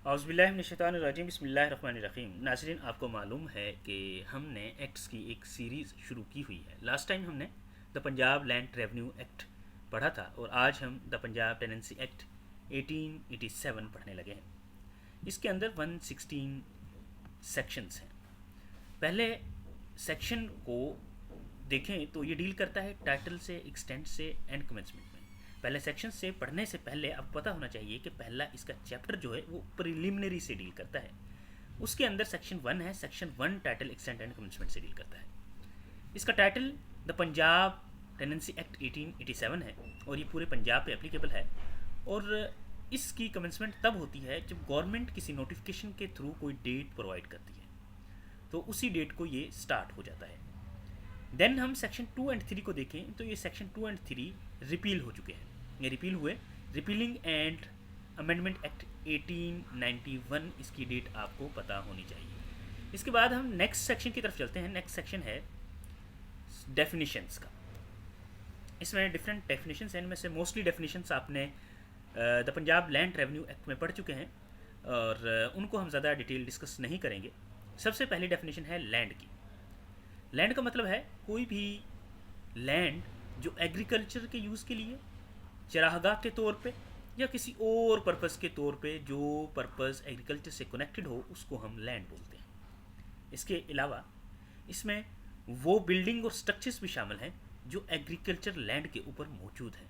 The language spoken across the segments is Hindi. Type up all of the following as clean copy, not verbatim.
औज़ुबिल्लाहिमिनश्शैतानिर्रजीम बिस्मिल्लाहिर्रहमानिर्रहीम। नाज़रीन, आपको मालूम है कि हमने एक्ट्स की एक सीरीज़ शुरू की हुई है। लास्ट टाइम हमने the Punjab land revenue act पढ़ा था और आज हम द पंजाब टेनेंसी एक्ट 1887 पढ़ने लगे हैं। इसके अंदर 116 सेक्शंस हैं। पहले सेक्शन को देखें तो ये डील करता है टाइटल से, एक्सटेंट से एंड कमेंसमेंट में। पहले सेक्शन से पढ़ने से पहले आपको पता होना चाहिए कि पहला इसका चैप्टर जो है वो प्रिलिमिनरी से डील करता है। उसके अंदर सेक्शन 1 है। Section 1 title, extent and commencement से डील करता है। इसका title the Punjab tenancy act 1887 है और ये पूरे पंजाब पे एप्लीकेबल है। और इसकी कमेंसमेंट तब होती है जब गवर्नमेंट किसी नोटिफिकेशन के थ्रू कोई डेट प्रोवाइड करती है, तो उसी डेट को ये स्टार्ट हो जाता है। देन हम सेक्शन 2 एंड 3 को देखें तो ये सेक्शन 2 एंड 3 रिपील हो चुके हैं। ये रिपील हुए। रिपीलिंग एंड अमेंडमेंट एक्ट 1891, इसकी डेट आपको पता होनी चाहिए। इसके बाद हम नेक्स्ट सेक्शन की तरफ चलते हैं। नेक्स्ट सेक्शन है डेफिनेशंस का। इसमें डिफरेंट डेफिनेशंस हैं। इनमें से मोस्टली डेफिनेशंस आपने the Punjab land revenue act में पढ़ चुके हैं और उनको हम ज़्यादा डिटेल डिस्कस नहीं करेंगे। सबसे पहली डेफिनेशन है लैंड की। लैंड का मतलब है कोई भी लैंड जो एग्रीकल्चर के यूज़ के लिए, चरागाह के तौर पे या किसी और पर्पस के तौर पे, जो पर्पस एग्रीकल्चर से कनेक्टेड हो, उसको हम लैंड बोलते हैं। इसके अलावा इसमें वो बिल्डिंग और स्ट्रक्चर्स भी शामिल हैं जो एग्रीकल्चर लैंड के ऊपर मौजूद हैं,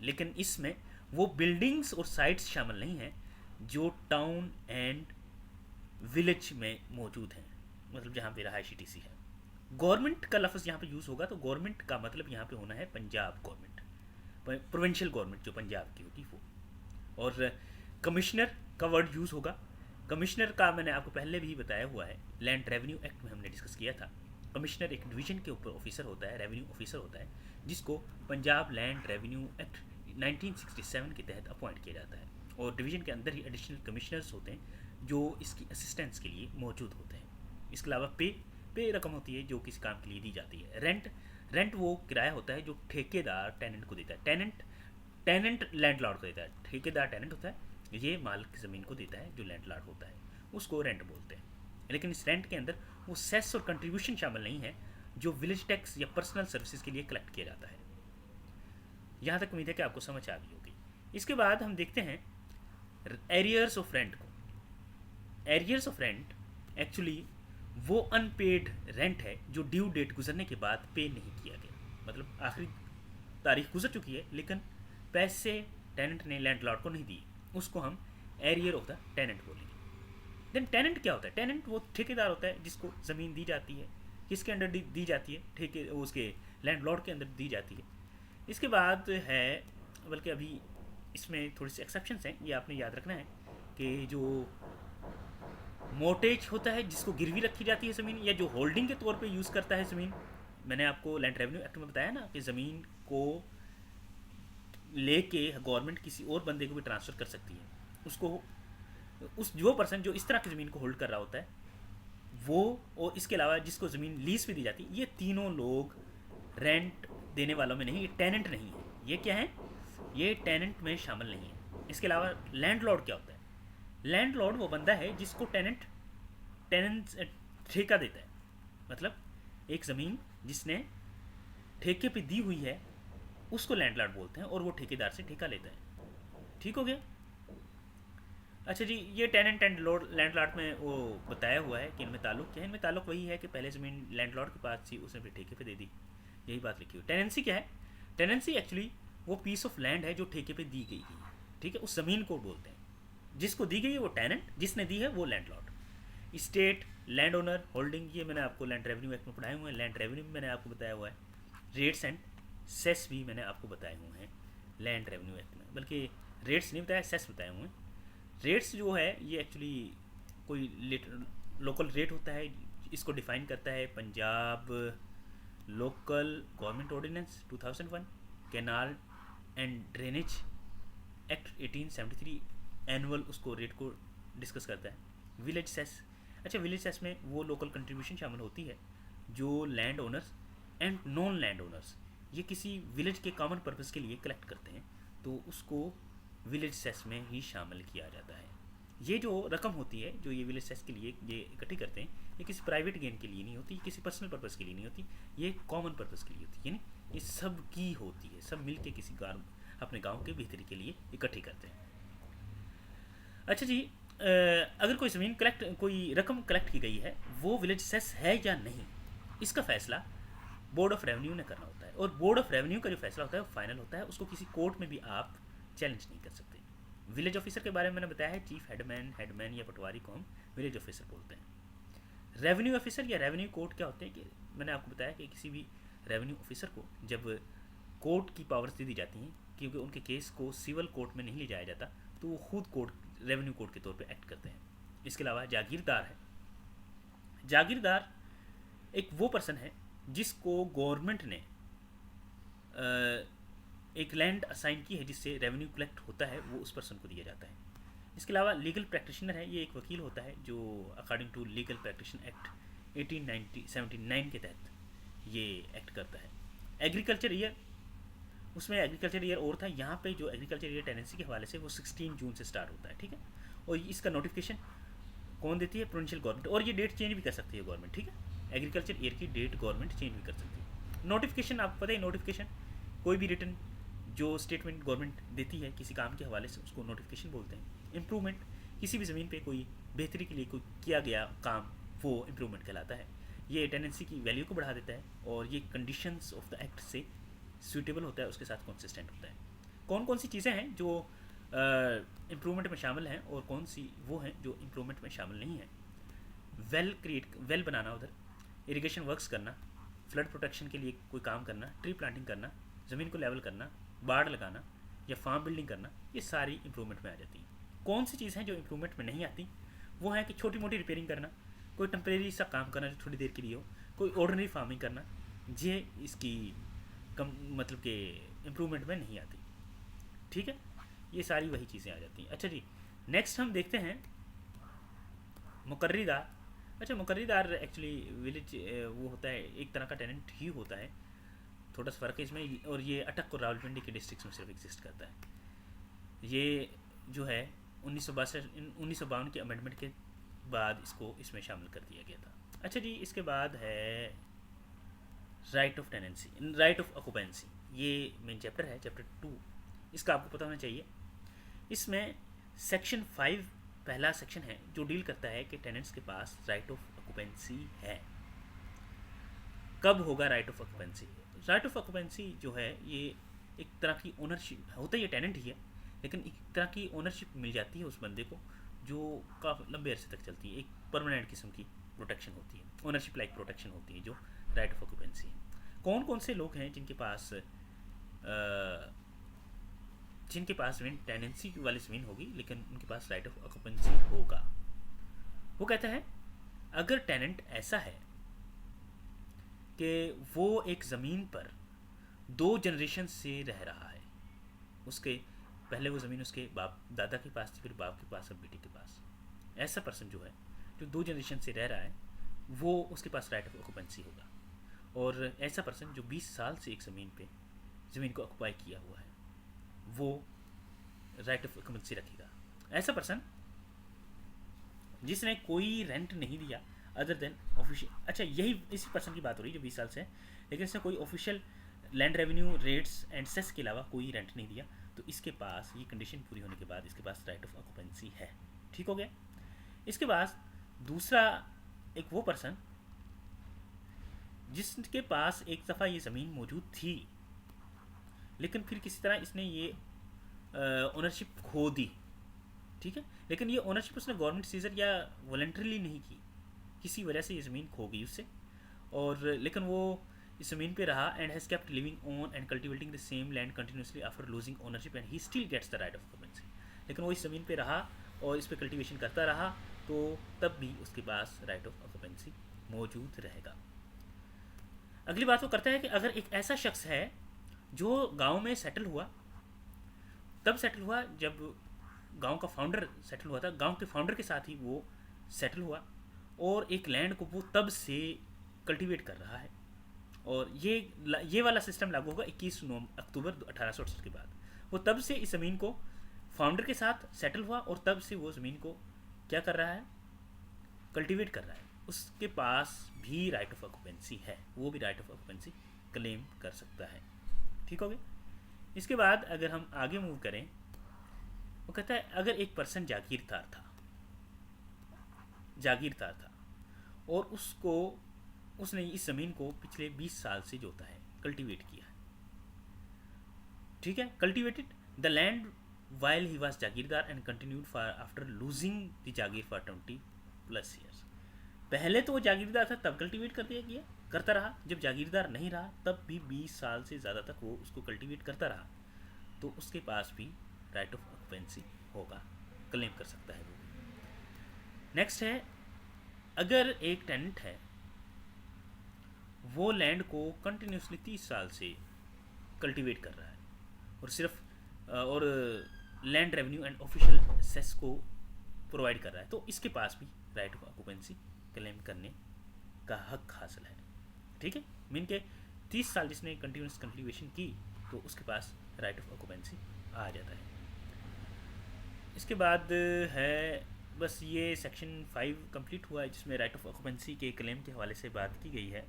लेकिन इसमें वो बिल्डिंग्स और साइट्स शामिल नहीं हैं जो टाउन एंड विलेज में मौजूद हैं, मतलब जहाँ पे रहायशी टीसी है। गवर्नमेंट का लफ्ज़ यहाँ पे यूज़ होगा तो गवर्नमेंट का मतलब यहाँ पे होना है पंजाब गवर्नमेंट, प्रोविंशियल गवर्नमेंट जो पंजाब की होगी वो। और कमिश्नर का वर्ड यूज़ होगा। कमिश्नर का मैंने आपको पहले भी बताया हुआ है, लैंड रेवेन्यू एक्ट में हमने डिस्कस किया था। कमिश्नर एक डिवीज़न के ऊपर ऑफिसर होता है, रेवेन्यू ऑफिसर होता है, जिसको पंजाब लैंड रेवेन्यू एक्ट 1967 के तहत अपॉइंट किया जाता है। और डिवीज़न के अंदर ही एडिशनल कमिश्नर्स होते हैं जो इसकी असिस्टेंस के लिए मौजूद होते हैं। इसके अलावा पे रकम होती है जो किसी काम के लिए दी जाती है। रेंट वो किराया होता है जो ठेकेदार टेनेंट को देता है। टेनेंट लैंडलॉर्ड को देता है, ठेकेदार टेनेंट होता है, ये मालिक की ज़मीन को देता है जो लैंडलॉर्ड होता है, उसको रेंट बोलते हैं। लेकिन इस रेंट के अंदर वो सेस और कंट्रीब्यूशन शामिल नहीं है जो विलेज टैक्स या पर्सनल सर्विसेज के लिए कलेक्ट किया जाता है। यहाँ तक उम्मीद है कि आपको समझ आ गई होगी। इसके बाद हम देखते हैं एरियर्स ऑफ रेंट को। एरियर्स ऑफ रेंट एक्चुअली वो अनपेड रेंट है जो ड्यू डेट गुजरने के बाद पे नहीं किया गया, मतलब आखिरी तारीख गुजर चुकी है लेकिन पैसे टेनेंट ने लैंडलॉर्ड को नहीं दिए, उसको हम एरियर ऑफ द टेनेंट बोलेंगे। देन टेनेंट क्या होता है? टेनेंट वो ठेकेदार होता है जिसको ज़मीन दी जाती है, किसके अंडर दी जाती है? ठेके उसके लैंडलॉर्ड के अंदर दी जाती है। इसके बाद है, बल्कि अभी इसमें थोड़ी सी एक्सेप्शंस हैं, ये आपने याद रखना है कि जो मोर्टेज होता है जिसको गिरवी रखी जाती है ज़मीन, या जो होल्डिंग के तौर पे यूज़ करता है ज़मीन। मैंने आपको लैंड रेवेन्यू एक्ट में बताया ना कि ज़मीन को लेके गवर्नमेंट किसी और बंदे को भी ट्रांसफ़र कर सकती है। उसको उस जो पर्सन जो इस तरह की ज़मीन को होल्ड कर रहा होता है वो, और इसके अलावा जिसको ज़मीन लीज पे दी जाती है, ये तीनों लोग रेंट देने वालों में नहीं, ये टेनेंट नहीं है। ये क्या है? ये टेनेंट में शामिल नहीं है। इसके अलावा लैंडलॉर्ड क्या होता है? लैंडलॉर्ड वो बंदा है जिसको टेनेंट ठेका देता है, मतलब एक ज़मीन जिसने ठेके पे दी हुई है उसको लैंडलॉर्ड बोलते हैं और वो ठेकेदार से ठेका लेता है। ठीक हो गया? अच्छा जी, ये टेनेंट एंड लैंडलॉर्ड में वो बताया हुआ है कि इनमें ताल्लुक क्या है। इनमें ताल्लुक वही है कि पहले ज़मीन लैंडलॉर्ड के पास थी, उसने फिर ठेके पे दे दी, यही बात लिखी हुई। टेनेंसी क्या है? टेनेंसी एक्चुअली वो पीस ऑफ लैंड है जो ठेके पे दी गई है, ठीक है, उस ज़मीन को बोलते हैं। जिसको दी गई है वो टेनेंट, जिसने दी है वो landlord. State, land owner, holding, ये मैंने आपको लैंड रेवेन्यू एक्ट में पढ़ाए हुए हैं। लैंड रेवेन्यू में मैंने आपको बताया हुआ है। रेट्स एंड सेस भी मैंने आपको बताए हुए हैं लैंड रेवेन्यू एक्ट में, बल्कि रेट्स नहीं बताया, सेस बताए हुए हैं। रेट्स जो है ये एक्चुअली कोई लोकल रेट होता है, इसको डिफाइन करता है Punjab local government ordinance 2001, canal and drainage act 1873 annual उसको रेट को डिस्कस करता है। विलेज सेस, अच्छा विलेज सेस में वो लोकल कंट्रीब्यूशन शामिल होती है जो land owners and non land owners ये किसी विलेज के कॉमन पर्पस के लिए कलेक्ट करते हैं, तो उसको विलेज सेस में ही शामिल किया जाता है। ये जो रकम होती है जो ये विलेज सेस के लिए ये इकट्ठी करते हैं, ये किसी प्राइवेट गेन के लिए नहीं होती, किसी पर्सनल पर्पज़ के लिए नहीं होती, ये कॉमन पर्पज़ के लिए होती है, यानी ये सब की होती है, सब मिल के किसी गाँव अपने गाँव के बेहतरी के लिए इकट्ठी करते हैं। अच्छा जी, अगर कोई ज़मीन कोई रकम कलेक्ट की गई है, वो विलेज सेस है या नहीं, इसका फैसला बोर्ड ऑफ रेवेन्यू ने करना होता है। और बोर्ड ऑफ रेवेन्यू का जो फैसला होता है वो फाइनल होता है, उसको किसी कोर्ट में भी आप चैलेंज नहीं कर सकते। विलेज ऑफिसर के बारे में मैंने बताया है, चीफ हेडमैन या पटवारी को हम विलेज ऑफिसर बोलते हैं। रेवेन्यू ऑफिसर या रेवेन्यू कोर्ट क्या होते हैं कि मैंने आपको बताया कि किसी भी रेवेन्यू ऑफिसर को जब कोर्ट की पावर्स दे दी जाती हैं, क्योंकि उनके केस को सिविल कोर्ट में नहीं ले जाया जाता, तो वो खुद रेवेन्यू कोर्ट के तौर पे एक्ट करते हैं। इसके अलावा जागीरदार है। जागीरदार एक वो पर्सन है जिसको गवर्नमेंट ने एक लैंड असाइन की है जिससे रेवेन्यू कलेक्ट होता है, वो उस पर्सन को दिया जाता है। इसके अलावा लीगल प्रैक्टिशनर है, ये एक वकील होता है जो अकॉर्डिंग टू लीगल प्रैक्टिशन एक्ट 1879 के तहत ये एक्ट करता है। एग्रीकल्चर ईयर, उसमें एग्रीकल्चर ईयर और था, यहाँ पे जो एग्रीकल्चर ईयर टेनेंसी के हवाले से वो 16 जून से स्टार्ट होता है, ठीक है। और इसका नोटिफिकेशन कौन देती है? प्रोविंशियल गवर्नमेंट, और ये डेट चेंज भी कर सकती है गवर्नमेंट, ठीक है। एग्रीकल्चर ईयर की डेट गवर्नमेंट चेंज भी कर सकती है। नोटिफिकेशन आपको पता है, नोटिफिकेशन कोई भी रिटर्न जो स्टेटमेंट गवर्नमेंट देती है किसी काम के हवाले से, उसको नोटिफिकेशन बोलते हैं। इम्प्रूवमेंट, किसी भी ज़मीन पे कोई बेहतरी के लिए कोई किया गया काम, वो इम्प्रूवमेंट कहलाता है। ये टेनेंसी की वैल्यू को बढ़ा देता है और ये कंडीशंस ऑफ द एक्ट से सूटेबल होता है, उसके साथ कंसिस्टेंट होता है। कौन कौन सी चीज़ें हैं जो इम्प्रूवमेंट में शामिल हैं और कौन सी वो हैं जो इम्प्रूवमेंट में शामिल नहीं है? वेल बनाना, उधर इरिगेशन वर्क्स करना, फ्लड प्रोटेक्शन के लिए कोई काम करना, ट्री प्लांटिंग करना, ज़मीन को लेवल करना, बाड़ लगाना या फार्म बिल्डिंग करना, ये सारी इम्प्रूवमेंट में आ जाती हैं। कौन सी चीज़ हैं जो इम्प्रूवमेंट में नहीं आती? वो है कि छोटी मोटी रिपेयरिंग करना, कोई टेम्परेरी सा काम करना जो थोड़ी देर के लिए हो, कोई ऑर्डिनरी फार्मिंग करना, ये इसकी कम मतलब कि इम्प्रूवमेंट में नहीं आती, ठीक है। ये सारी वही चीज़ें आ जाती हैं। अच्छा जी, नेक्स्ट हम देखते हैं मुकर्रीदार। अच्छा, मुकर्रीदार एक्चुअली विलेज वो होता है, एक तरह का टेनेंट ही होता है, थोड़ा सा फ़र्क है इसमें, और ये अटक और रावलपिंडी के डिस्ट्रिक्ट में सिर्फ एग्जिस्ट करता है। ये जो है 1952 के अमेंडमेंट के बाद इसको इसमें शामिल कर दिया गया था। अच्छा जी, इसके बाद है right of tenancy, right of occupancy. ये मेन चैप्टर है, चैप्टर 2, इसका आपको पता होना चाहिए। इसमें सेक्शन 5 पहला सेक्शन है जो डील करता है कि टेनेंट्स के पास राइट ऑफ ऑक्यूपेंसी है। कब होगा right of occupancy? Right of occupancy जो है ये एक तरह की ओनरशिप होता है, ये टेनेंट ही है, लेकिन एक तरह की ओनरशिप मिल जाती है उस बंदे को जो काफ़ी लंबे अरसे तक चलती है। एक परमानेंट किस्म की प्रोटेक्शन होती है, ओनरशिप लाइक प्रोटेक्शन होती है जो राइट ऑफ ऑक्यूपेंसी है। कौन कौन से लोग हैं जिनके पास ज़मीन टेनेंसी वाली ज़मीन होगी लेकिन उनके पास राइट ऑफ ऑक्यूपेंसी होगा? वो कहता है अगर टेनेंट ऐसा है कि वो एक ज़मीन पर 2 जनरेशन से रह रहा है, उसके पहले वो ज़मीन उसके बाप दादा के पास थी, फिर बाप के पास, अब बेटे के पास, ऐसा पर्सन जो है जो 2 जनरेशन से रह रहा है, वो उसके पास राइट ऑफ ऑक्यूपेंसी होगा। और ऐसा पर्सन जो 20 साल से एक ज़मीन को ऑक्यूपाई किया हुआ है, वो राइट ऑफ ऑक्यूपेंसी रखेगा। ऐसा पर्सन जिसने कोई रेंट नहीं दिया अदर देन ऑफिशियल, अच्छा यही इसी पर्सन की बात हो रही है जो 20 साल से है, लेकिन इसने कोई official land revenue rates and cess के अलावा कोई रेंट नहीं दिया, तो इसके पास ये कंडीशन पूरी होने के बाद इसके पास राइट ऑफ ऑक्यूपेंसी है। ठीक हो गया। इसके बाद दूसरा एक वो पर्सन जिसके पास एक दफ़ा ये ज़मीन मौजूद थी लेकिन फिर किसी तरह इसने ये ओनरशिप खो दी, ठीक है, लेकिन ये ओनरशिप उसने गवर्नमेंट सीजर या वॉलंटरीली नहीं की, किसी वजह से ये ज़मीन खो गई उससे, और लेकिन वो इस ज़मीन पे रहा and has kept living on and cultivating the same land continuously after losing ownership and he still gets the right of occupancy. लेकिन वो इस ज़मीन पे रहा और इस पर कल्टिवेशन करता रहा, तो तब भी उसके पास राइट ऑफ ऑक्यूपेंसी मौजूद रहेगा। अगली बात वो करता है कि अगर एक ऐसा शख्स है जो गांव में सेटल हुआ, तब सेटल हुआ जब गांव का फाउंडर सेटल हुआ था, गांव के फाउंडर के साथ ही वो सेटल हुआ, और एक लैंड को वो तब से कल्टीवेट कर रहा है, और ये वाला सिस्टम लागू होगा 21 अक्टूबर 1868 के बाद। वो तब से इस ज़मीन को फाउंडर के साथ सेटल हुआ और तब से वो ज़मीन को क्या कर रहा है, कल्टीवेट कर रहा है, उसके पास भी राइट ऑफ ऑक्यूपेंसी है, वो भी राइट ऑफ ऑक्यूपेंसी क्लेम कर सकता है। ठीक हो गया। इसके बाद अगर हम आगे मूव करें, वो कहता है अगर एक पर्सन जागीरदार था और उसने इस ज़मीन को पिछले 20 साल से जोता है, कल्टीवेट किया है। ठीक है, cultivated the land while he was jagirdar and continued for after losing the jagir for 20+ years. पहले तो वो जागीरदार था तब कल्टीवेट करता रहा, जब जागीरदार नहीं रहा तब भी 20 साल से ज़्यादा तक वो उसको कल्टीवेट करता रहा, तो उसके पास भी राइट ऑफ ऑक्यूपेंसी होगा, क्लेम कर सकता है वो। नेक्स्ट है, अगर एक टेनेंट है, वो लैंड को कंटिन्यूसली 30 साल से कल्टीवेट कर रहा है और सिर्फ और land revenue and official cess को प्रोवाइड कर रहा है, तो इसके पास भी राइट ऑफ ऑक्यूपेंसी क्लेम करने का हक हासिल है। ठीक है, मीन के 30 साल जिसने कंटिन्यूस कल्टीवेशन की तो उसके पास राइट ऑफ ऑक्यूपेंसी आ जाता है। इसके बाद है बस ये सेक्शन 5 कंप्लीट हुआ है, जिसमें राइट ऑफ ऑक्यूपेंसी के क्लेम के हवाले से बात की गई है।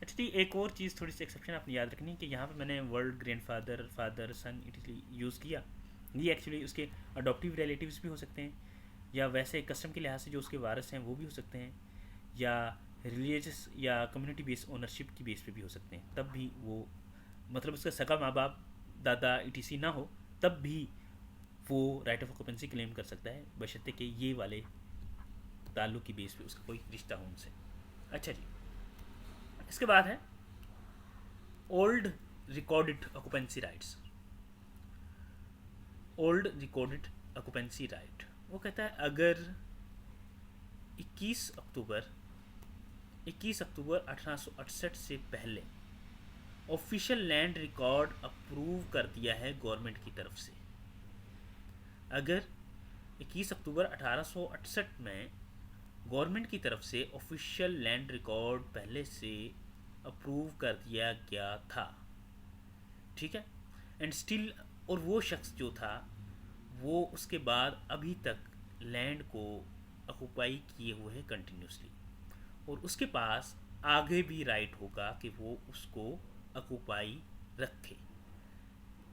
अच्छा ठीक, एक और चीज़ थोड़ी सी एक्सेप्शन आपने याद रखनी है कि यहाँ पर मैंने वर्ड ग्रैंडफादर, फादर, सन इसलिए यूज़ किया, ये एक्चुअली उसके अडॉप्टिव रिलेटिव्स भी हो सकते हैं, या वैसे कस्टम के लिहाज से जो उसके वारिस हैं वो भी हो सकते हैं, या रिलीजियस या कम्युनिटी बेस्ड ओनरशिप की बेस पे भी हो सकते हैं। तब भी वो मतलब उसका सगा माँ बाप, दादा ETC ना हो, तब भी वो राइट ऑफ ऑक्यूपेंसी क्लेम कर सकता है, बशर्ते कि ये वाले ताल्लुक की बेस पे उसका कोई रिश्ता हो उनसे। अच्छा जी, इसके बाद है old recorded occupancy rights. Old recorded occupancy right, वो कहता है अगर 21 अक्टूबर 1868 से पहले ऑफिशियल लैंड रिकॉर्ड अप्रूव कर दिया है गवर्नमेंट की तरफ से, अगर 21 अक्टूबर 1868 में गवर्नमेंट की तरफ से ऑफिशियल लैंड रिकॉर्ड पहले से अप्रूव कर दिया गया था, ठीक है, एंड स्टिल, और वो शख्स जो था वो उसके बाद अभी तक लैंड को ऑक्यूपाई किए हुए है कंटिन्यूसली, और उसके पास आगे भी राइट होगा कि वो उसको ऑक्यूपाई रखे।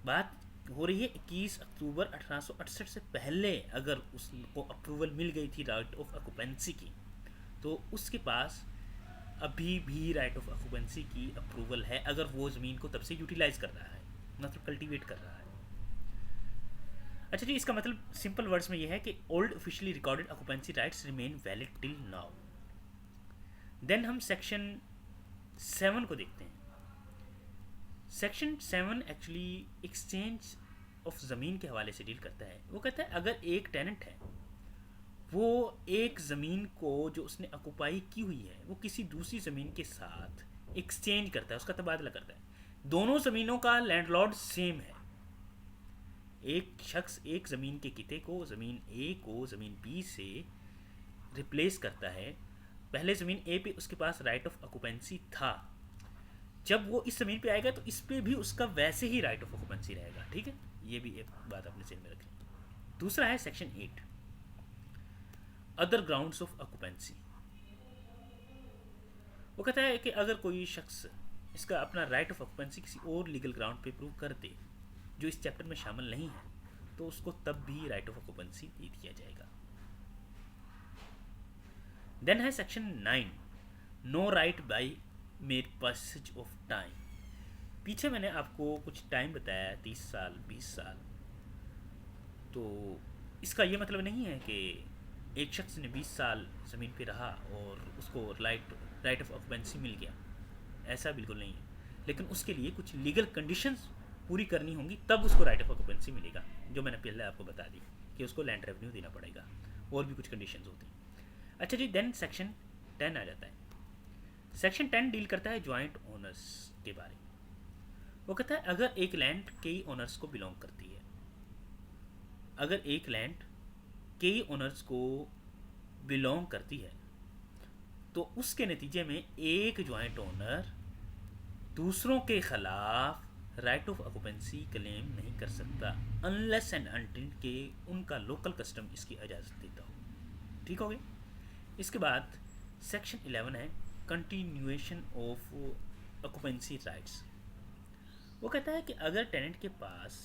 बात हो रही है 21 अक्टूबर 1868 से पहले अगर उसको अप्रूवल मिल गई थी राइट ऑफ ऑक्यूपेंसी की, तो उसके पास अभी भी राइट ऑफ ऑक्यूपेंसी की अप्रूवल है, अगर वो ज़मीन को तब से यूटिलाइज कर रहा है, मतलब कल्टीवेट कर रहा है। अच्छा जी, इसका मतलब सिंपल वर्ड्स में ये है कि old officially recorded occupancy rights remain valid till now. Then हम सेक्शन 7 को देखते हैं। सेक्शन 7 एक्चुअली एक्सचेंज ऑफ ज़मीन के हवाले से डील करता है। वो कहता है अगर एक टेनेंट है, वो एक ज़मीन को जो उसने ऑक्यूपाई की हुई है वो किसी दूसरी ज़मीन के साथ एक्सचेंज करता है, उसका तबादला करता है, दोनों ज़मीनों का लैंडलॉर्ड सेम है, एक शख्स एक ज़मीन के किते को, ज़मीन A को ज़मीन B से रिप्लेस करता है, पहले ज़मीन A पे उसके पास राइट ऑफ ऑक्यूपेंसी था, जब वो इस ज़मीन पे आएगा तो इस पे भी उसका वैसे ही राइट ऑफ ऑक्यूपेंसी रहेगा। ठीक है, ये भी एक बात अपने ज़हन में रखें। दूसरा है section 8, other grounds of occupancy. वो कहता है कि अगर कोई शख्स इसका अपना राइट ऑफ ऑक्यूपेंसी किसी और लीगल ग्राउंड पे प्रूव कर दे जो इस चैप्टर में शामिल नहीं है, तो उसको तब भी राइट ऑफ ऑक्यूपेंसी दे दिया जाएगा। देन है section 9, no right by made passage of time. पीछे मैंने आपको कुछ टाइम बताया, 30 साल 20 साल, तो इसका ये मतलब नहीं है कि एक शख्स ने 20 साल ज़मीन पे रहा और उसको राइट ऑफ ऑक्यूपेंसी मिल गया, ऐसा बिल्कुल नहीं है, लेकिन उसके लिए कुछ लीगल कंडीशंस पूरी करनी होंगी, तब उसको राइट ऑफ ऑक्यूपेंसी मिलेगा, जो मैंने पहले आपको बता दी कि उसको लैंड रेवेन्यू देना पड़ेगा, और भी कुछ कंडीशंस होती हैं। अच्छा जी, देन सेक्शन 10 आ जाता है। सेक्शन 10 डील करता है जॉइंट ओनर्स के बारे में। वो कहता है अगर एक लैंड कई ओनर्स को बिलोंग करती है, अगर एक लैंड कई ओनर्स को बिलोंग करती है, तो उसके नतीजे में एक जॉइंट ओनर दूसरों के खिलाफ राइट ऑफ ऑक्यूपेंसी क्लेम नहीं कर सकता, अनलेस एंड अनटिल के उनका लोकल कस्टम इसकी इजाज़त देता हो। ठीक हो गया। इसके बाद सेक्शन 11 है कंटिन्यूएशन ऑफ ऑक्यूपेंसी राइट्स। वो कहता है कि अगर टेनेंट के पास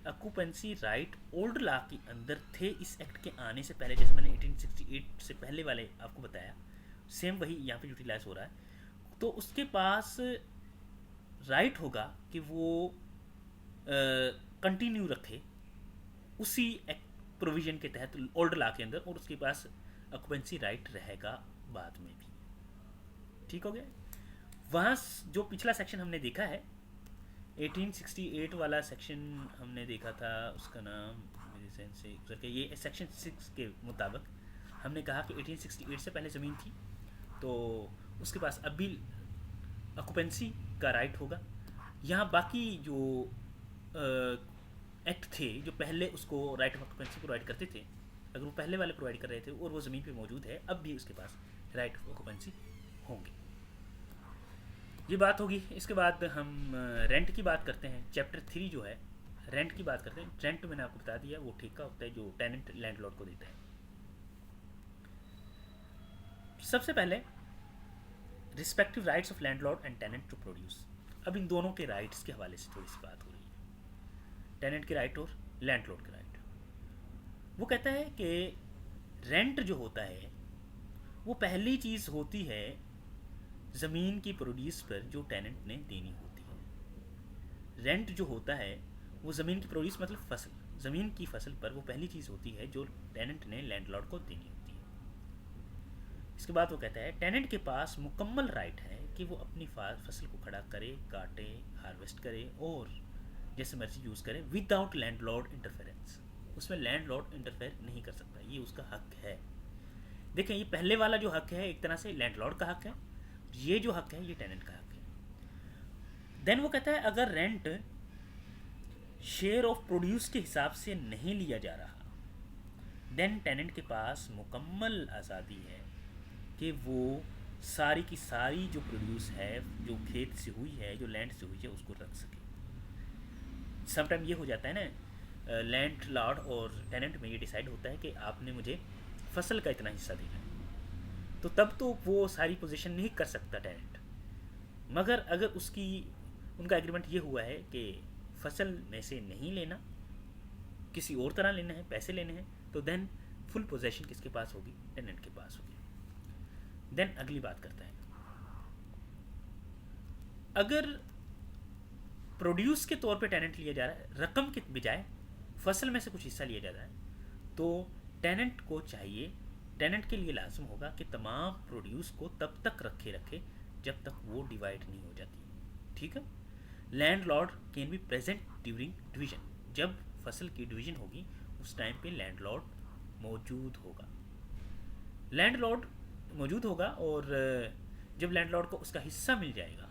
ऑक्यूपेंसी राइट ओल्ड लॉ के अंदर थे इस एक्ट के आने से पहले, जैसे मैंने 1868 से पहले वाले आपको बताया, सेम वही यहाँ पे यूटिलाइज हो रहा है, तो उसके पास राइट होगा कि वो कंटिन्यू रखे उसी प्रोविजन के तहत ओल्ड लॉ के अंदर, और उसके पास ऑक्यूपेंसी राइट रहेगा बाद में भी। ठीक हो गया। वहाँ जो पिछला सेक्शन हमने देखा है 1868 वाला सेक्शन हमने देखा था, उसका नाम मेरे जहन से गुजर के, ये सेक्शन 6 के मुताबिक हमने कहा कि 1868 से पहले ज़मीन थी तो उसके पास अब भी ऑक्यूपेंसी का राइट होगा। यहाँ बाकी जो एक्ट थे जो पहले उसको राइट ऑफ ऑक्यूपेंसी प्रोवाइड करते थे, अगर वो पहले वाले प्रोवाइड कर रहे थे और वो ज़मीन पे मौजूद है, अब भी उसके पास राइट ऑफ ऑक्यूपेंसी होंगे। ये बात होगी। इसके बाद हम रेंट की बात करते हैं। चैप्टर 3 जो है रेंट की बात करते हैं। रेंट मैंने आपको बता दिया, वो ठेका होता है जो टेनेंट लैंडलॉर्ड को देता है। सबसे पहले respective rights of landlord and tenant to produce. अब इन दोनों के राइट्स के हवाले से थोड़ी सी बात हो रही है, टेनेंट के राइट और लैंडलॉर्ड के राइट। वो कहता है कि रेंट जो होता है वो पहली चीज़ होती है ज़मीन की प्रोड्यूस पर जो टेनेंट ने देनी होती है। रेंट जो होता है वो ज़मीन की प्रोड्यूस मतलब फसल, ज़मीन की फसल पर वो पहली चीज़ होती है जो टेनेंट ने लैंडलॉर्ड को देनी होती है। इसके बाद वो कहता है टेनेंट के पास मुकम्मल राइट है कि वो अपनी फसल को खड़ा करे, काटे, हार्वेस्ट करे और जैसे मर्जी यूज़ करे विदाउट लैंडलॉर्ड इंटरफेरेंस। उसमें लैंडलॉर्ड इंटरफेयर नहीं कर सकता, ये उसका हक है। देखें, ये पहले वाला जो हक है एक तरह से लैंडलॉर्ड का हक है, ये जो हक है ये टेनेंट का हक है। देन वो कहता है अगर रेंट शेयर ऑफ प्रोड्यूस के हिसाब से नहीं लिया जा रहा, देन टेनेंट के पास मुकम्मल आज़ादी है कि वो सारी की सारी जो प्रोड्यूस है, जो खेत से हुई है, जो लैंड से हुई है, उसको रख सके। समटाइम ये हो जाता है ना, लैंड लॉर्ड और टेनेंट में ये डिसाइड होता है कि आपने मुझे फसल का इतना हिस्सा देना है, तो तब तो वो सारी पोजीशन नहीं कर सकता टेनेंट। मगर अगर उनका एग्रीमेंट ये हुआ है कि फसल में से नहीं लेना, किसी और तरह लेना है, पैसे लेने हैं, तो देन फुल पोजीशन किसके पास होगी? टेनेंट के पास होगी। देन अगली बात करता है, अगर प्रोड्यूस के तौर पे टेनेंट लिया जा रहा है, रकम के बजाय फसल में से कुछ हिस्सा लिया जा रहा है, तो टेनेंट को चाहिए, टेनेंट के लिए लाजम होगा कि तमाम प्रोड्यूस को तब तक रखे जब तक वो डिवाइड नहीं हो जाती। ठीक है। Landlord can be present during division. जब फसल की डिवीजन होगी उस टाइम पे लैंडलॉर्ड मौजूद होगा। लैंडलॉर्ड मौजूद होगा और जब लैंडलॉर्ड को उसका हिस्सा मिल जाएगा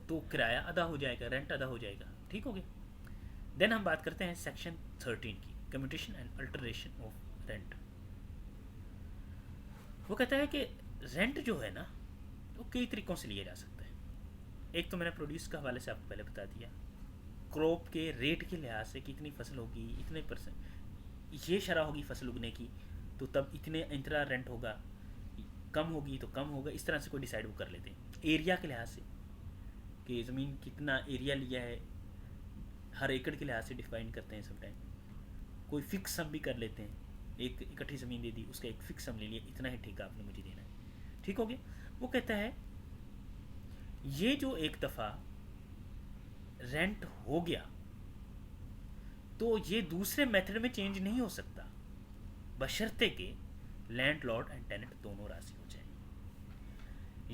तो किराया अदा हो जाएगा, रेंट अदा हो जाएगा। ठीक हो गया। देन हम बात करते हैं सेक्शन 13 की, commutation and alteration of rent. वो कहता है कि रेंट जो है ना वो कई तरीक़ों से लिया जा सकता है। एक तो मैंने प्रोड्यूस का हवाले से आपको पहले बता दिया, क्रॉप के रेट के लिहाज से कितनी फसल होगी, इतने %, ये शरह होगी फसल उगने की, तो तब इतना रेंट होगा, कम होगी तो कम होगा, इस तरह से कोई डिसाइड वो कर लेते हैं। एरिया के लिहाज से कि ज़मीन कितना एरिया लिया है, हर एकड़ के लिहाज से डिफाइन करते हैं। समटाइम कोई फिक्स सम भी कर लेते हैं, एक इकट्ठी ज़मीन दे दी, उसका एक फिक्स सम ले लिया, इतना ही ठेका आपने मुझे देना है। ठीक हो गया। वो कहता है ये जो एक दफ़ा रेंट हो गया तो ये दूसरे मेथड में चेंज नहीं हो सकता, बशर्ते के लैंडलॉर्ड एंड टेनेंट दोनों राज़ी हो जाए।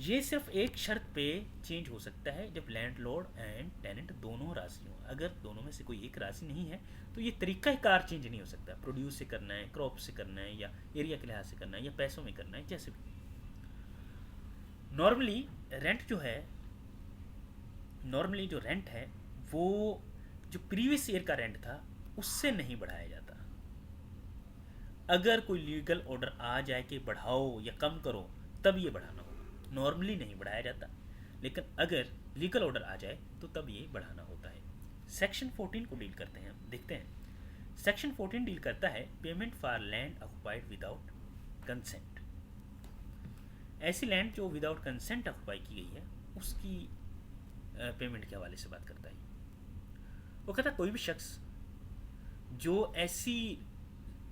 ये सिर्फ एक शर्त पे चेंज हो सकता है, जब लैंडलॉर्ड एंड टेनेंट दोनों राज़ी हो। अगर दोनों में से कोई एक राज़ी नहीं है तो ये तरीका कार चेंज नहीं हो सकता। प्रोड्यूस से करना है, क्रॉप से करना है, या एरिया के लिहाज से करना है, या पैसों में करना है, जैसे भी। नॉर्मली जो रेंट है वो जो प्रीवियस ईयर का रेंट था उससे नहीं बढ़ाया जाता। अगर कोई लीगल ऑर्डर आ जाए कि बढ़ाओ या कम करो तब ये बढ़ाना होगा, नॉर्मली नहीं बढ़ाया जाता। लेकिन अगर लीगल ऑर्डर आ जाए तो तब ये बढ़ाना होता है। सेक्शन 14 को डील करते हैं, देखते हैं। सेक्शन 14 डील करता है payment for land occupied without consent. ऐसी लैंड जो विदाउट कंसेंट ऑक्युपाई की गई है उसकी पेमेंट के हवाले से बात करता है। वो कहता है कोई भी शख्स जो ऐसी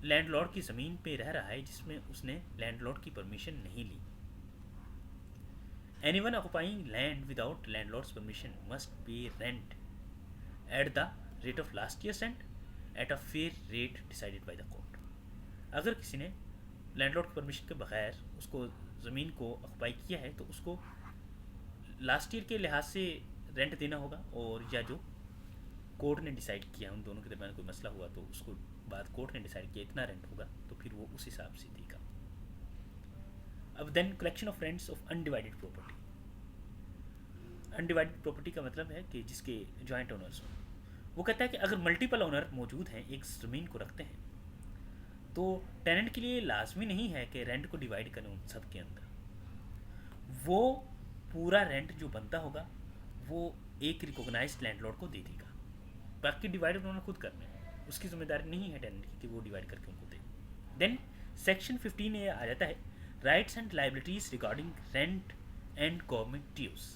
लैंडलॉर्ड की ज़मीन पे रह रहा है जिसमें उसने लैंडलॉर्ड की परमिशन नहीं ली। Anyone occupying land without landlord's permission must pay rent at the rate of last year's rent at a fair rate decided by the court. अगर किसी ने लैंडलॉर्ड की परमिशन के बगैर उसको ज़मीन को ऑक्युपाई किया है तो उसको लास्ट ईयर के लिहाज से रेंट देना होगा, और या जो कोर्ट ने डिसाइड किया उन दोनों के दरमियान कोई मसला हुआ तो उसको बाद कोर्ट ने डिसाइड किया इतना रेंट होगा तो फिर वो उस हिसाब से देगा। अब then collection of rents of undivided property. Undivided property का मतलब है कि जिसके जॉइंट ओनर्स हों। वो कहता है कि अगर मल्टीपल ओनर मौजूद हैं एक ज़मीन को रखते हैं तो टेनेंट के लिए लाजमी नहीं है कि रेंट को डिवाइड करें उन सब के अंदर। वो पूरा रेंट जो बनता होगा वो एक रिकॉग्नाइज्ड लैंडलॉर्ड को दे देगा, बाकी डिवाइड उन्होंने खुद करना है, उसकी जिम्मेदारी नहीं है टेनेंट की कि वो डिवाइड करके उनको दे। देन सेक्शन 15 ये आ जाता है rights and liabilities regarding rent and government dues.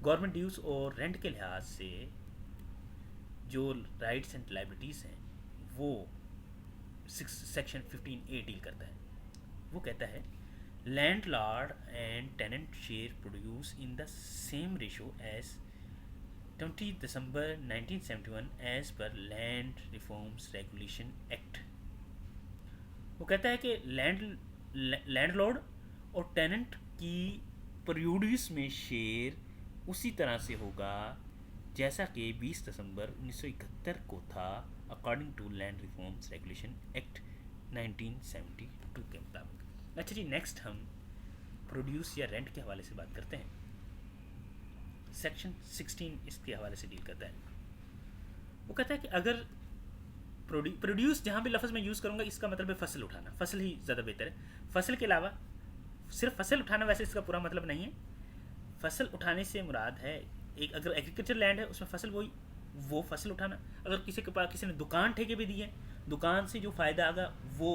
Government dues और रेंट के लिहाज से जो राइट्स एंड लाइबिलिटीज़ हैं वो सेक्शन 15A डील करता है। वो कहता है landlord and tenant share produce in the same ratio as 20 December 1971 as per land reforms regulation act. वो कहता है कि लैंडलॉर्ड और टेनेंट की प्रोड्यूस में शेयर उसी तरह से होगा जैसा कि 20 दिसंबर 1971 को था according to land reforms regulation act 1972 के मुताबिक। अच्छा जी, नेक्स्ट हम प्रोड्यूस या रेंट के हवाले से बात करते हैं। सेक्शन 16 इसके हवाले से डील करता है। वो कहता है कि अगर प्रोड्यूस जहाँ भी लफ्ज़ में यूज़ करूँगा इसका मतलब है फसल उठाना, फसल ही ज़्यादा बेहतर है। फसल के अलावा सिर्फ फसल उठाना वैसे इसका पूरा मतलब नहीं है। फसल उठाने से मुराद है एक अगर एग्रीकल्चर लैंड है उसमें फसल वो फसल उठाना। अगर किसी के पास किसी ने दुकान ठेके पे दी है, दुकान से जो फ़ायदा आगा वो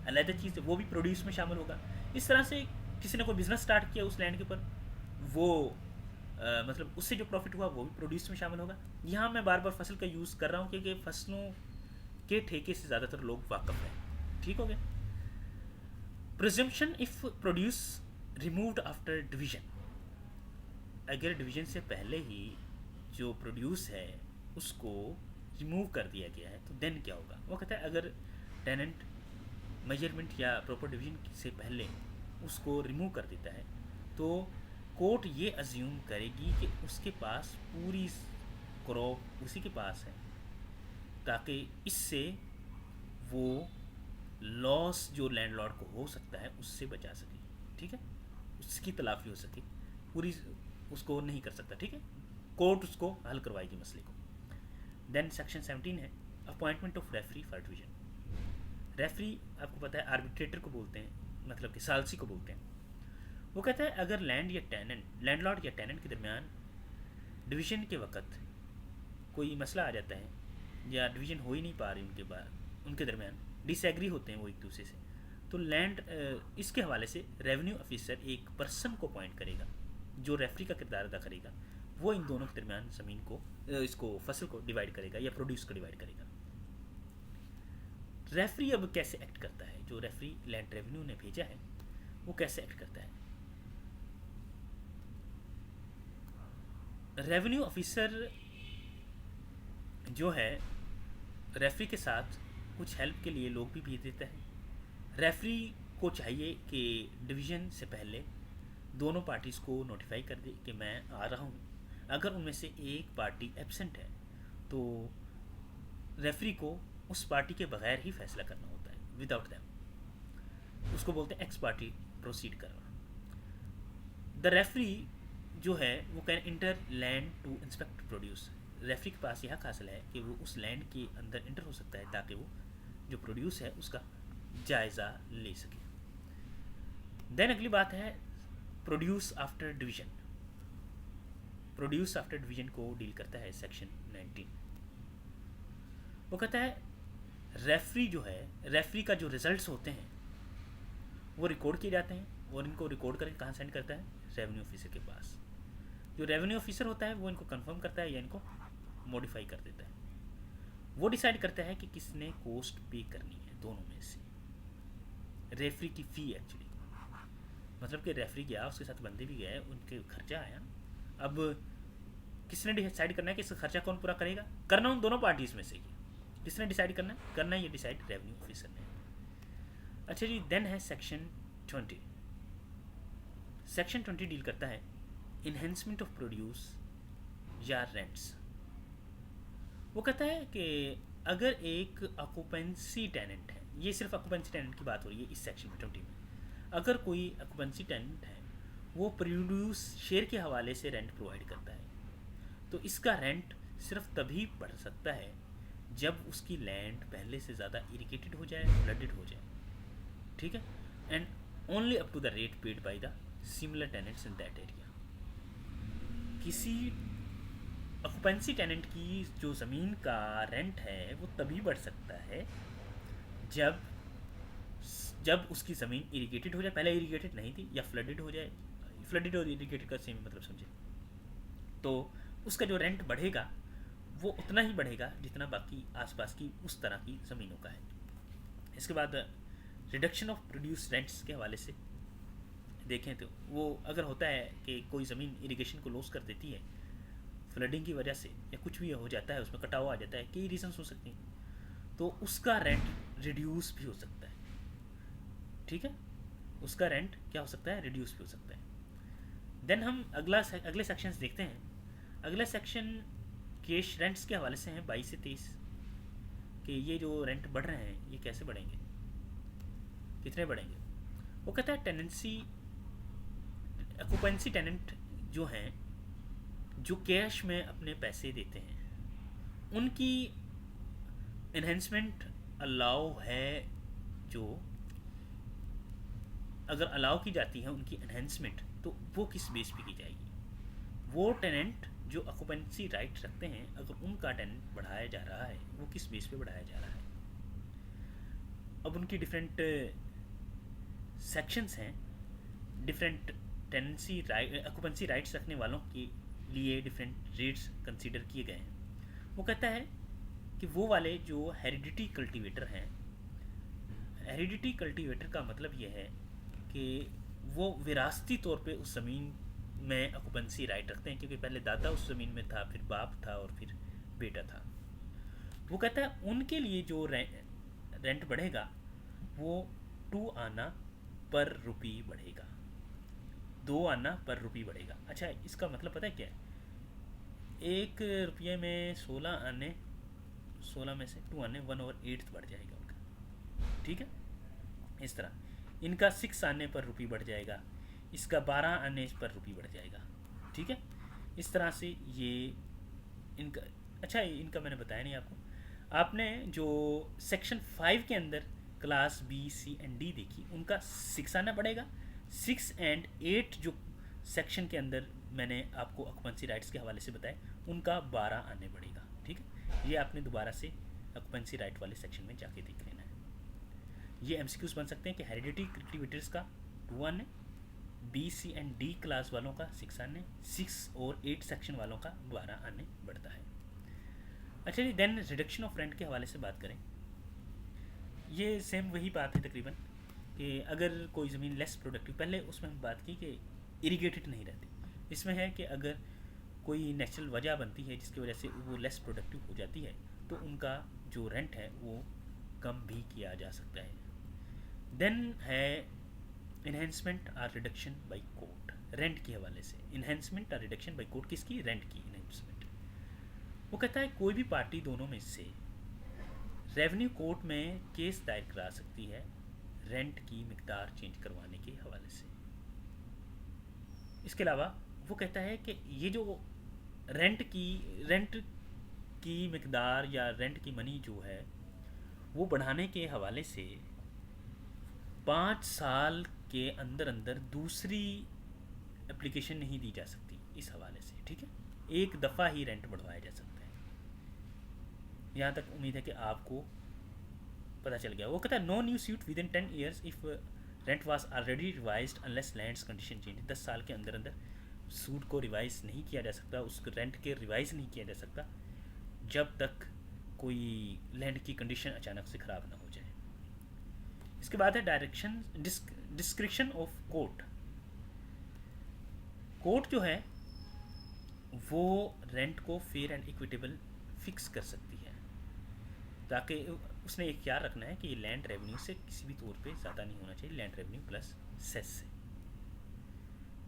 अलग चीज़ है, वो भी प्रोड्यूस में शामिल होगा। इस तरह से किसी ने कोई बिज़नेस स्टार्ट किया उस लैंड के ऊपर, वो मतलब उससे जो प्रॉफिट हुआ वो भी प्रोड्यूस में शामिल होगा। यहाँ मैं बार बार फसल का यूज़ कर रहा हूँ क्योंकि फसलों के ठेके से ज़्यादातर लोग वाकफ़ हैं। ठीक हो गया। Presumption if produce removed after division. अगर डिवीजन से पहले ही जो प्रोड्यूस है उसको रिमूव कर दिया गया है तो देन क्या होगा। वो कहता है अगर टेनेंट मेजरमेंट या प्रॉपर डिवीजन से पहले उसको रिमूव कर देता है तो कोर्ट ये अज्यूम करेगी कि उसके पास पूरी क्रॉप उसी के पास है, ताकि इससे वो लॉस जो लैंडलॉर्ड को हो सकता है उससे बचा सके। ठीक है, उसकी तलाफी हो सके, पूरी उसको नहीं कर सकता। ठीक है, कोर्ट उसको हल करवाएगी मसले को। देन सेक्शन 17 है appointment of referee for division. Referee आपको पता है आर्बिट्रेटर को बोलते हैं, मतलब कि सालसी को बोलते हैं। वो कहता है अगर लैंडलॉर्ड या टेनेंट के दरमियान डिवीजन के वक़्त कोई मसला आ जाता है या डिवीजन हो ही नहीं पा रही उनके दरमियान डिसएग्री होते हैं वो एक दूसरे से, तो इसके हवाले से रेवेन्यू ऑफिसर एक पर्सन को अपॉइंट करेगा जो रेफरी का किरदार अदा करेगा। वो इन दोनों के दरमियान ज़मीन को इसको फसल को डिवाइड करेगा या प्रोड्यूस को डिवाइड करेगा। रेफरी अब कैसे एक्ट करता है, जो रेफरी लैंड रेवेन्यू ने भेजा है वो कैसे एक्ट करता है। रेवेन्यू ऑफिसर जो है रेफरी के साथ कुछ हेल्प के लिए लोग भी भेज देता है। रेफरी को चाहिए कि डिवीज़न से पहले दोनों पार्टीज़ को नोटिफाई कर दे कि मैं आ रहा हूँ। अगर उनमें से एक पार्टी एब्सेंट है तो रेफरी को उस पार्टी के बगैर ही फैसला करना होता है, विदाउट दैम। उसको बोलते हैं एक्स पार्टी प्रोसीड करना। द रेफरी जो है वो can enter land to inspect produce. Referee के पास यह हासिल है कि वो उस लैंड के अंदर इंटर हो सकता है ताकि वो जो प्रोड्यूस है उसका जायज़ा ले सके। देन अगली बात है produce after division. Produce after division को डील करता है सेक्शन 19। वो कहता है रेफरी का जो रिजल्ट्स होते हैं वो रिकॉर्ड किए जाते हैं, और इनको रिकॉर्ड करके कहाँ सेंड करता है? रेवेन्यू ऑफिसर के पास। जो रेवेन्यू ऑफिसर होता है वो इनको कंफर्म करता है या इनको मॉडिफाई कर देता है। वो डिसाइड करता है कि किसने कॉस्ट पे करनी है दोनों में से। रेफरी की फ़ी एक्चुअली, मतलब कि रेफरी गया, उसके साथ बंदे भी गए, उनके खर्चा आया। अब किसने डिसाइड करना है कि इसका खर्चा कौन पूरा करेगा? करना उन दोनों पार्टीज में से ही। किसने डिसाइड करना है? करना ये डिसाइड रेवेन्यू ऑफिसर ने। अच्छा जी, देन है सेक्शन 20। सेक्शन 20 डील करता है इन्हेंसमेंट ऑफ प्रोड्यूस या रेंट्स। वो कहता है कि अगर एक ऑक्यूपेंसी टेनेंट है, ये सिर्फ ऑक्यूपेंसी टेनेंट की बात हो रही है इस सेक्शन 20 में, अगर कोई ऑक्यूपेंसी टेनेंट है वो प्रोड्यूस शेयर के हवाले से रेंट प्रोवाइड करता है, तो इसका रेंट सिर्फ तभी बढ़ सकता है जब उसकी लैंड पहले से ज़्यादा इरिगेटेड हो जाए, फ्लडेड हो जाए, ठीक है, and only up to the rate paid by the similar tenants in that area. किसी ऑक्यूपेंसी टेनेंट की जो ज़मीन का रेंट है वो तभी बढ़ सकता है जब जब उसकी ज़मीन इरिगेटेड हो जाए, पहले इरिगेटेड नहीं थी, या फ्लडेड हो जाए। फ्लडेड और इरिगेटेड का सेम मतलब समझे, तो उसका जो रेंट बढ़ेगा वो उतना ही बढ़ेगा जितना बाकी आसपास की उस तरह की ज़मीनों का है। इसके बाद रिडक्शन ऑफ प्रोड्यूस रेंट्स के हवाले से देखें तो वो अगर होता है कि कोई ज़मीन इरिगेशन को लॉस कर देती है फ्लडिंग की वजह से, या कुछ भी हो जाता है, उसमें कटाव आ जाता है, कई रीजंस हो सकते हैं, तो उसका रेंट रिड्यूस भी हो सकता है, ठीक है, उसका रेंट क्या हो सकता है? रिड्यूस भी हो सकता है। देन हम अगले सेक्शंस देखते हैं। अगला सेक्शन कैश रेंट्स के हवाले से हैं 22 से 23, कि ये जो रेंट बढ़ रहे हैं ये कैसे बढ़ेंगे, कितने बढ़ेंगे। वो कहता है टेनेंसी ऑक्यूपेंसी टेनेंट जो हैं, जो कैश में अपने पैसे देते हैं, उनकी इन्हेंसमेंट अलाउ है, जो अगर अलाउ की जाती है उनकी एनहेंसमेंट, तो वो किस बेस पे की जाएगी? वो टेनेंट जो ऑक्यूपेंसी राइट रखते हैं, अगर उनका टेनेंट बढ़ाया जा रहा है, वो किस बेस पे बढ़ाया जा रहा है? अब उनकी डिफरेंट सेक्शंस हैं, डिफरेंट टेनेंसी ऑक्यूपेंसी राइट्स रखने वालों के लिए डिफरेंट रेट्स कंसीडर किए गए हैं। वो कहता है कि वो वाले जो हेरिडिटी कल्टीवेटर हैं, हेरिडिटी कल्टीवेटर का मतलब ये है कि वो विरासती तौर पे उस ज़मीन में ऑक्यूपेंसी राइट रखते हैं, क्योंकि पहले दादा उस ज़मीन में था, फिर बाप था और फिर बेटा था। वो कहता है उनके लिए जो रेंट बढ़ेगा वो 2 आना पर रुपी बढ़ेगा, 2 आना पर रुपी बढ़ेगा। अच्छा, इसका मतलब पता है क्या है? 1 रुपये में 16 आने, 16 में से 2 आने 1/8 बढ़ जाएगा उनका, ठीक है। इस तरह इनका 6 आने पर रुपी बढ़ जाएगा, इसका 12 आने पर रुपी बढ़ जाएगा, ठीक है। इस तरह से ये इनका, अच्छा इनका मैंने बताया नहीं आपको। आपने जो सेक्शन 5 के अंदर class B C and D देखी, उनका 6 आना पड़ेगा। 6 एंड 8 जो सेक्शन के अंदर मैंने आपको ऑक्यूपेंसी राइट्स के हवाले से बताया, उनका 12 आने पड़ेगा, ठीक है। ये आपने दोबारा से ऑक्यूपेंसी राइट वाले सेक्शन में जाके देख लेना है। ये एमसीक्यूज बन सकते हैं कि हेरिडिटी कल्टीवेटर्स का 2 आने, B C and D class वालों का 6 आने, 6 और 8 सेक्शन वालों का 12 आने बढ़ता है। अच्छा जी, देन रिडक्शन ऑफ रेंट के हवाले से बात करें, ये सेम वही बात है तकरीबन, कि अगर कोई ज़मीन लेस प्रोडक्टिव, पहले उसमें हम बात की कि इरिगेटेड नहीं रहती, इसमें है कि अगर कोई नेचुरल वजह बनती है जिसकी वजह से वो लेस प्रोडक्टिव हो जाती है, तो उनका जो रेंट है वो कम भी किया जा सकता है। देन है इन्हेंसमेंट और रिडक्शन बाई कोर्ट, रेंट के हवाले से इन्हेंसमेंट और रिडक्शन बाई कोर्ट, किसकी? रेंट की इन्हेंसमेंट। वो कहता है कोई भी पार्टी दोनों में से रेवेन्यू कोर्ट में केस दायर करा सकती है रेंट की मिकदार चेंज करवाने के हवाले से। इसके अलावा वो कहता है कि ये जो रेंट की मिकदार या रेंट की मनी जो है वो बढ़ाने के हवाले से 5 साल के अंदर अंदर दूसरी एप्लीकेशन नहीं दी जा सकती इस हवाले से, ठीक है। एक दफ़ा ही रेंट बढ़वाया जा सकता है। यहाँ तक उम्मीद है कि आपको पता चल गया। वो कहता है no new suit within 10 years if rent was already revised unless lands condition change. 10 साल के अंदर अंदर सूट को रिवाइज नहीं किया जा सकता, उसको रेंट के रिवाइज नहीं किया जा सकता जब तक कोई लैंड की कंडीशन अचानक से ख़राब ना हो जाए। इसके बाद है direction description of court. Court जो है वो रेंट को फेयर एंड इक्विटेबल फिक्स कर सकती है, ताकि उसने एक क्या रखना है कि ये लैंड रेवेन्यू से किसी भी तौर पे ज़्यादा नहीं होना चाहिए, लैंड रेवेन्यू प्लस सेस से।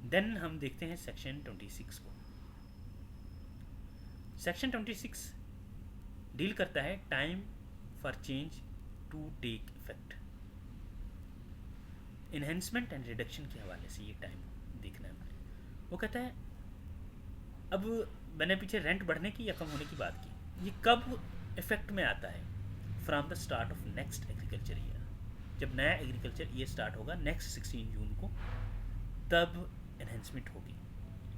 देन हम देखते हैं सेक्शन 26 को। सेक्शन 26 डील करता है time for change to take effect. Enhancement and reduction के हवाले से ये टाइम देखना है। वो कहता है अब मैंने पीछे रेंट बढ़ने की या कम होने की बात की, ये कब इफेक्ट में आता है? From the start of next agriculture year. जब नया एग्रीकल्चर ईयर स्टार्ट होगा नेक्स्ट 16 जून को, तब एनहेंसमेंट होगी।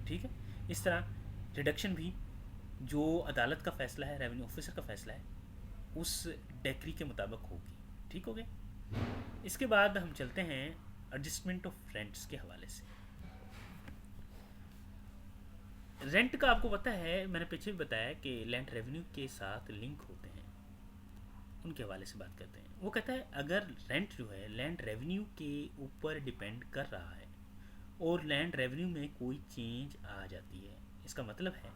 ठीक है, इस तरह रिडक्शन भी जो अदालत का फैसला है, रेवेन्यू ऑफिसर का फैसला है, उस डेक्री के मुताबिक होगी। ठीक हो गया। इसके बाद हम चलते हैं एडजस्टमेंट ऑफ रेंट्स के हवाले से। रेंट का आपको पता है, मैंने पीछे भी बताया कि लैंड रेवेन्यू के साथ लिंक होते हैं, उनके हवाले से बात करते हैं। वो कहता है अगर रेंट जो है लैंड रेवेन्यू के ऊपर डिपेंड कर रहा है और लैंड रेवेन्यू में कोई चेंज आ जाती है, इसका मतलब है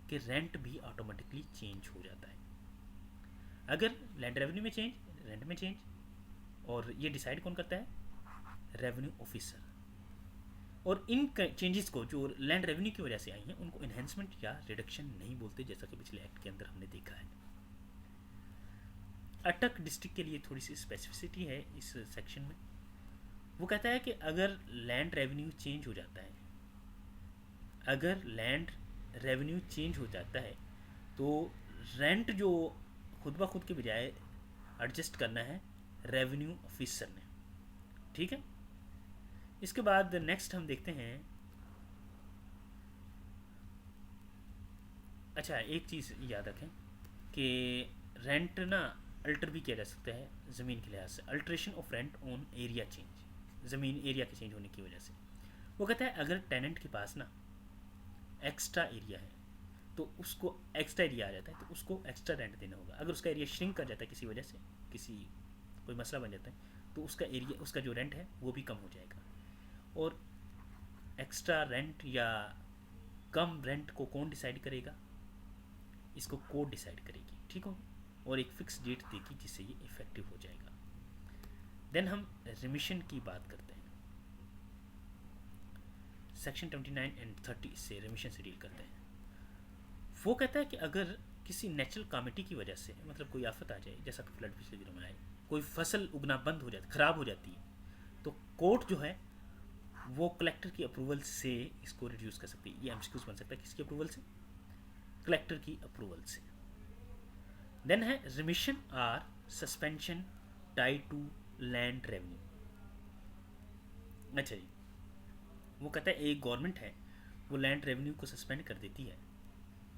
कि रेंट भी ऑटोमेटिकली चेंज हो जाता है। अगर लैंड रेवेन्यू में चेंज, रेंट में चेंज, और ये डिसाइड कौन करता है? Revenue officer. और इन चेंजेस को जो लैंड रेवेन्यू की वजह से आई हैं उनको इन्हेंसमेंट या रिडक्शन नहीं बोलते, जैसा कि पिछले एक्ट के अंदर हमने देखा है। अटक डिस्ट्रिक्ट के लिए थोड़ी सी स्पेसिफिसिटी है इस सेक्शन में। वो कहता है कि अगर लैंड रेवेन्यू चेंज हो जाता है, अगर लैंड रेवेन्यू चेंज हो जाता है तो रेंट जो खुद ब खुद के बजाय एडजस्ट करना है रेवेन्यू ऑफिसर ने। ठीक है। इसके बाद नेक्स्ट हम देखते हैं, अच्छा एक चीज़ याद रखें कि रेंट ना अल्टर भी किया जा सकता है ज़मीन के लिहाज से। Alteration of rent on area change, ज़मीन एरिया के चेंज होने की वजह से। वो कहता है अगर टेनेंट के पास ना एक्स्ट्रा एरिया है तो उसको एक्स्ट्रा एरिया आ जाता है तो उसको एक्स्ट्रा रेंट देना होगा। अगर उसका एरिया श्रिंक कर जाता है किसी वजह से, किसी कोई मसला बन जाता है, तो उसका एरिया, उसका जो रेंट है वो भी कम हो जाएगा। और एक्स्ट्रा रेंट या कम रेंट को कौन डिसाइड करेगा? इसको कोर्ट डिसाइड करेगी। ठीक हो, और एक फिक्स डेट देगी जिससे ये इफेक्टिव हो जाएगा। देन हम रिमिशन की बात करते हैं। सेक्शन 29 एंड 30 से रिमिशन से डील करते हैं। वो कहता है कि अगर किसी नेचुरल कामिटी की वजह से, मतलब कोई आफत आ जाए, जैसा कि फ्लड पिछले दिनों में आए, कोई फसल उगना बंद हो जाती, ख़राब हो जाती है, तो कोर्ट जो है वो कलेक्टर की अप्रूवल से इसको रिड्यूस कर सकती है। ये एमसीक्यूज बन सकता है किसकी अप्रूवल से? कलेक्टर की अप्रूवल से। देन है remission or suspension tied to land revenue. अच्छा जी, वो कहता है एक गवर्नमेंट है वो लैंड रेवेन्यू को सस्पेंड कर देती है।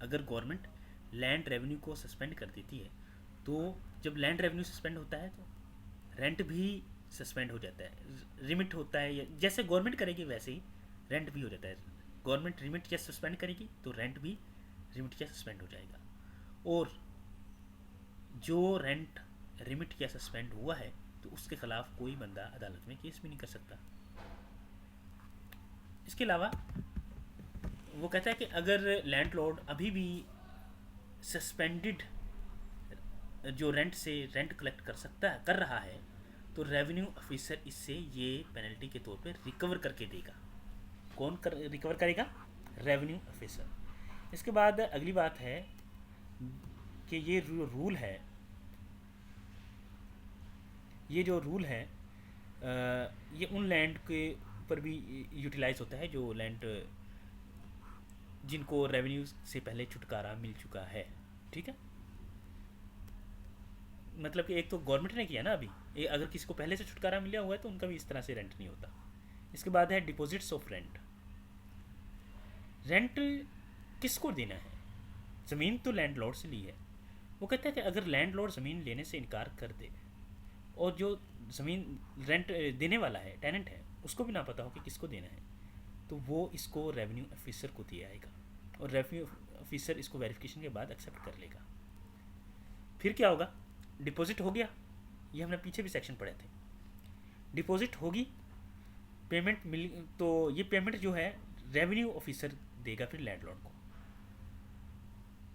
अगर गवर्नमेंट लैंड रेवेन्यू को सस्पेंड कर देती है तो जब लैंड रेवेन्यू सस्पेंड होता है तो रेंट भी सस्पेंड हो जाता है, रिमिट होता है, या जैसे गवर्नमेंट करेगी वैसे ही रेंट भी हो जाता है। गवर्नमेंट रिमिट या सस्पेंड करेगी तो रेंट भी रिमिट या सस्पेंड हो जाएगा। और जो रेंट रिमिट या सस्पेंड हुआ है तो उसके खिलाफ कोई बंदा अदालत में केस भी नहीं कर सकता। इसके अलावा वो कहता है कि अगर लैंडलॉर्ड अभी भी सस्पेंडेड जो रेंट से रेंट कलेक्ट कर रहा है तो रेवेन्यू ऑफिसर इससे ये पेनल्टी के तौर पे रिकवर करके देगा। कौन रिकवर करेगा? Revenue officer. इसके बाद अगली बात है कि ये रूल है, ये जो रूल है ये उन लैंड के ऊपर भी यूटिलाइज होता है जो लैंड जिनको रेवेन्यू से पहले छुटकारा मिल चुका है। ठीक है, मतलब कि एक तो गवर्नमेंट ने किया ना अभी, अगर किसी को पहले से छुटकारा मिला हुआ है तो उनका भी इस तरह से रेंट नहीं होता। इसके बाद है डिपॉजिट्स ऑफ रेंट। रेंट किसको देना है? ज़मीन तो लैंडलॉर्ड से ली है, वो कहता है कि अगर लैंडलॉर्ड ज़मीन लेने से इनकार कर दे और जो ज़मीन रेंट देने वाला है, टेनेंट है, उसको भी ना पता हो कि किसको देना है, तो वो इसको रेवेन्यू ऑफिसर को दिया आएगा और रेवेन्यू ऑफिसर इसको वेरिफिकेशन के बाद एक्सेप्ट कर लेगा। फिर क्या होगा? डिपॉजिट हो गया, ये हमने पीछे भी सेक्शन पढ़े थे। डिपॉजिट होगी, पेमेंट मिल, तो ये पेमेंट जो है रेवेन्यू ऑफिसर देगा फिर लैंडलॉर्ड को।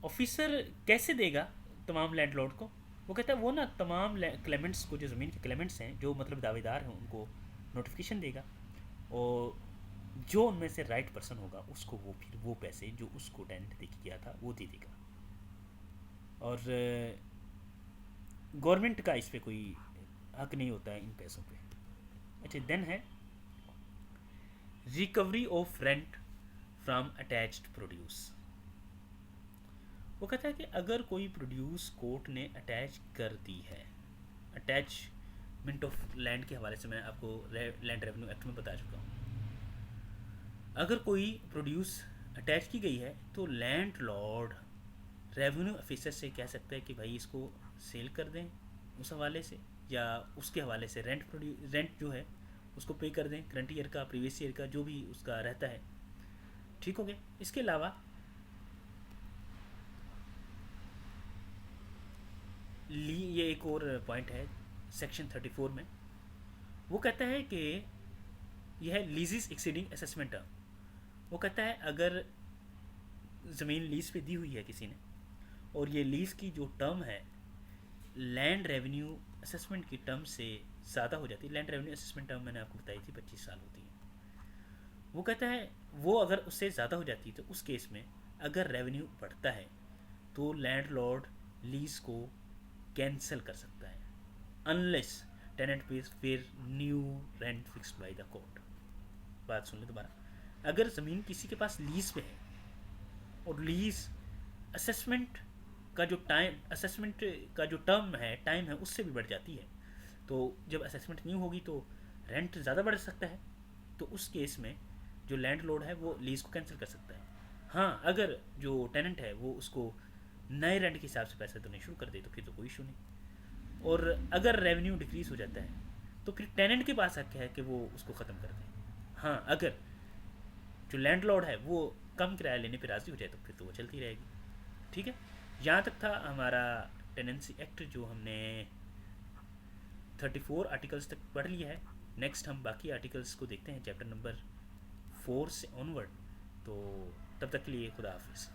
ऑफिसर कैसे देगा तमाम लैंडलॉर्ड को? वो कहता है वो ना तमाम क्लेमेंट्स को, जो ज़मीन के क्लेमेंट्स हैं, जो मतलब दावेदार हैं, उनको नोटिफिकेशन देगा और जो उनमें से राइट पर्सन होगा उसको वो फिर वो पैसे जो उसको टेनेंट दे किया था वो दे देगा। और गवर्नमेंट का इस पर कोई हक नहीं होता है इन पैसों पे। अच्छा, देन है recovery of rent from attached produce. वो कहता है कि अगर कोई प्रोड्यूस कोर्ट ने अटैच कर दी है, अटैचमेंट ऑफ लैंड के हवाले से मैं आपको लैंड रेवेन्यू एक्ट में बता चुका हूँ। अगर कोई प्रोड्यूस अटैच की गई है तो लैंड लॉर्ड रेवेन्यू ऑफिसर से कह सकता है कि भाई इसको सेल कर दें उस हवाले से, या उसके हवाले से रेंट जो है उसको पे कर दें, करंट ईयर का, प्रीवियस ईयर का, जो भी उसका रहता है। ठीक हो गया। इसके अलावा ये एक और पॉइंट है सेक्शन 34 में। वो कहता है कि यह है लीजेस एक्सीडिंग असेसमेंट टर्म। वो कहता है अगर ज़मीन लीज पे दी हुई है किसी ने और ये लीज की जो टर्म है लैंड रेवेन्यू असेसमेंट की टर्म से ज़्यादा हो जाती है। लैंड रेवेन्यू असेसमेंट टर्म मैंने आपको बताई थी 25 साल होती है। वो कहता है वो अगर उससे ज़्यादा हो जाती है तो उस केस में अगर रेवेन्यू बढ़ता है तो लैंड लॉर्ड लीज को कैंसिल कर सकता है अनलेस टेनेंट पेज फिर new rent fixed by the court. बात सुन ले दोबारा। अगर ज़मीन किसी के पास लीज पे है और लीज असेसमेंट का जो टर्म है, टाइम है, उससे भी बढ़ जाती है, तो जब असेसमेंट न्यू होगी तो रेंट ज़्यादा बढ़ सकता है, तो उस केस में जो लैंडलॉर्ड है वो लीज को कैंसिल कर सकता है। हाँ, अगर जो टेनेंट है वो उसको नए रेंट के हिसाब से पैसा देने शुरू कर दे तो फिर तो कोई इशू नहीं। और अगर रेवेन्यू डिक्रीज हो जाता है तो फिर टेनेंट के पास हक है कि वो उसको ख़त्म कर दे। हाँ, अगर जो लैंडलॉर्ड है वो कम किराया लेने पर राज़ी हो जाए तो फिर तो वो चलती रहेगी। ठीक है, यहाँ तक था हमारा टेनेंसी एक्ट जो हमने 34 आर्टिकल्स तक पढ़ लिया है। नेक्स्ट हम बाकी आर्टिकल्स को देखते हैं चैप्टर नंबर 4 से ऑनवर्ड। तो तब तक के लिए खुदा हाफिज़।